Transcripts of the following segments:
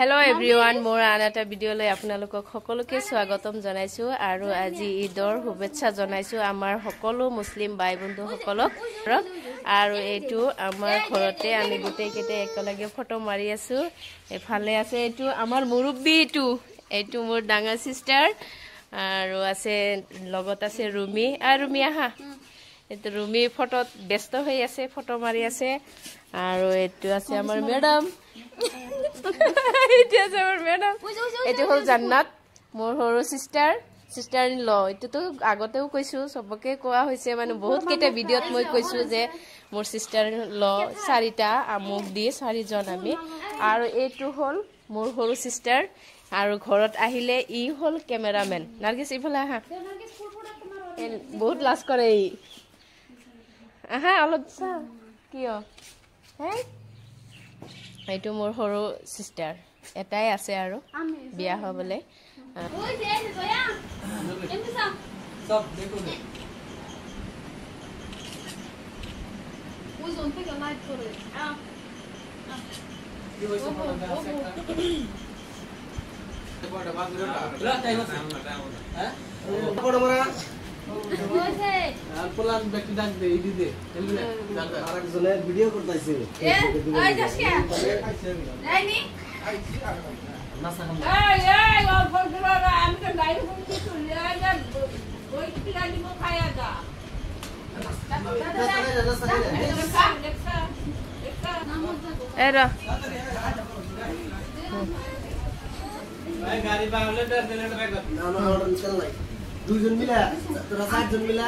Hello everyone, more anata video লৈ আপোনালোকক সকলোকে স্বাগতম জনাইছো আৰু আজি ঈদৰ শুভেচ্ছা জনাইছো আমাৰ সকলো মুছলিম ভাই বন্ধু সকলক আৰু এটো আমাৰ ঘৰতে আমি গুটেইকেতে একলগে ফটো মাৰি আছো এফালে আছে এটো আমাৰ মুৰব্বী এটো মোৰ ডাঙৰ সিস্টাৰ আৰু আছে লগত আছে ৰুমি আৰু ৰুমি আহা এটো ৰুমি ফটোত ব্যস্ত হৈ আছে ফটো মাৰি আছে আৰু এটো আছে আমাৰ madam it is our madam etu hol jannat mor horu sister in law etu to agoteu koisu sobake koa hoise mane bahut keta videot moi koisu je mor sister in law sarita amuk di sari jon ami aru etu hol mor horu sister aru ghorot ahile I hol cameraman nargis ifala ha bahut las kore I aha alot sa kiyo hey এইটো মোৰ হৰো সিস্টাৰ এটাই আছে আৰু বিয়া হ'বলে ওই দে জয়া এমনি সব দেখো দে ওই জোন থেকে লাইট করে কি হইছে বড় আছে বড় বাগুলো লা তাই হচ্ছে হ্যাঁ বড় মারা ওইছে আলপলান ব্যক্তি ডাক দে ইদি দে এলবে আরেক জনের ভিডিও করতেছে এই যাসকে লাইনি এই ও ফোনরা আমি তো লাইভ করতে চলে যা ওই কিলা দিব খায়া যা এরা ভাই গাড়ি বাংলা ডর দিলে ব্যাগ না না অর্ডার চল নাই দুইজন মিলা তোরা চারজন মিলা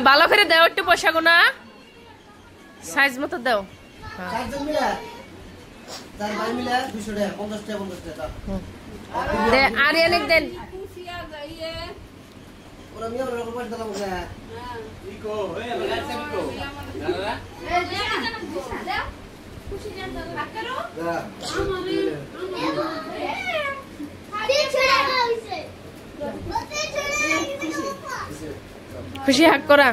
ভালো করে দাও একটু পয়সা গোনা সাইজ মতো দাও চারজন মিলা চার ভাই মিলা 200 টাকা 50 টাকা দে আর অনেক দেন খুশিয়া যাইয়ে ওরা মিয়া ওরা পয়সা দিলাম না ইকো এই লাগছে ইকো দাদা এই দাও খুশি জান দাও ভাগ করো দাও আমারে ছেড়ে হইছে খুশি হাক করা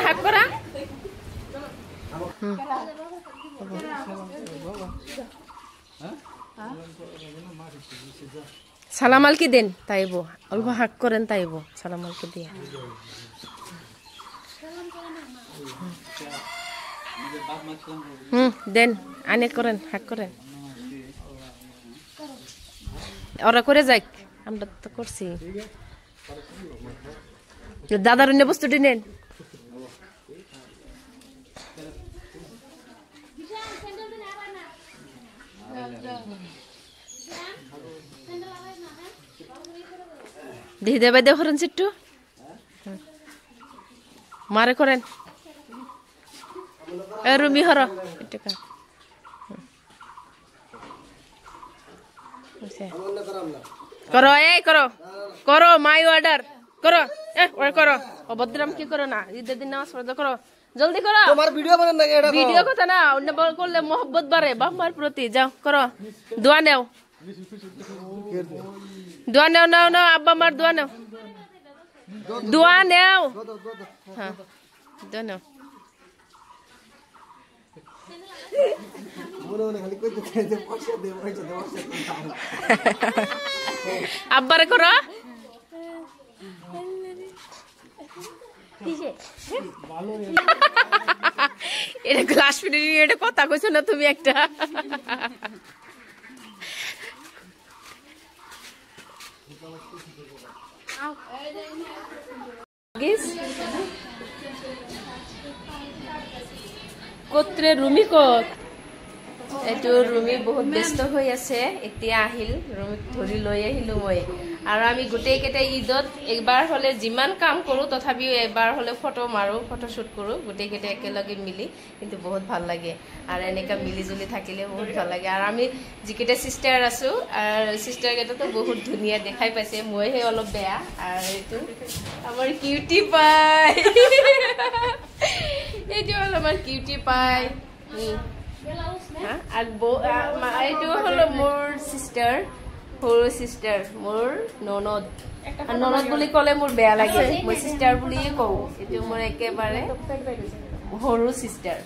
হাক করা সালামাল কি দেন তাইব অল্প হাক করেন তাইব সালামাল কি দিয়ে দেন আনে করেন হাক করেন ওরা করে যাক আমরা তো করছি দাদার অন্য বস্তুটি নেন দেখি দেবাই দেব করেন একটু মারে করেন রুমি হর একটু করো এই করো মাই অর্ডার করো করো অভদ্রাম কি করো না ঈদের দিন নামাজ পড়ো করো জলদি করো তোমার ভিডিও বানান না এটা ভিডিও কথা না অন্য করলে mohabbat বাড়ে বাপ মার প্রতি যাও করো দোয়া নাও নাও আব্বা মার দোয়া নাও হ্যাঁ দোয়া নাও আব্বারে করো এটা গ্লাস ফিরে এটা কথা কইছো না তুমি একটা কোত্রে রুমি কত এটো রুমি বহুত ব্যস্ত হৈ আছে এতিয়া আহিল রুমি ধৰি লৈ আহিলো মই আৰু আমি গুটেই কেটা ঈদত একবাৰ হলে যিমান কাম কৰো তথাপিও এবাৰ হলে ফটো মাৰো ফটো শুট কৰো গুটেই কেটা একেলগে মিলি কিন্তু বহুত ভাল লাগে আৰু এনেকা মিলি জুলি থাকিলে বহুত ভাল লাগে আৰু আমি যিকেটা সিস্টাৰ আছো আৰু সিস্টাৰ কেটা তো বহুত ধুনিয়া দেখাই পাইছে মই হে অলপ বেয়া আৰু এটো আমাৰ কিউটি পাই এটো হল আমাৰ কিউটি পাই আৰ এইটো হলো মোৰ সিস্টাৰ সৰু সিস্টাৰ মোৰ ননদ ননদ বুলি ক'লে মোৰ বেয়া লাগে মই সিস্টাৰ বুলিয়ে কওঁ এটো মোৰ একেবাৰে সৰু সিস্টাৰ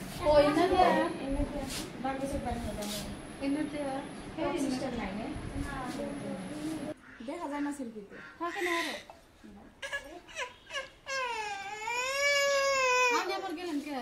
দেখা যায় না সেলফিতে থাকে না আৰে আমি আবাৰ গেলাম কে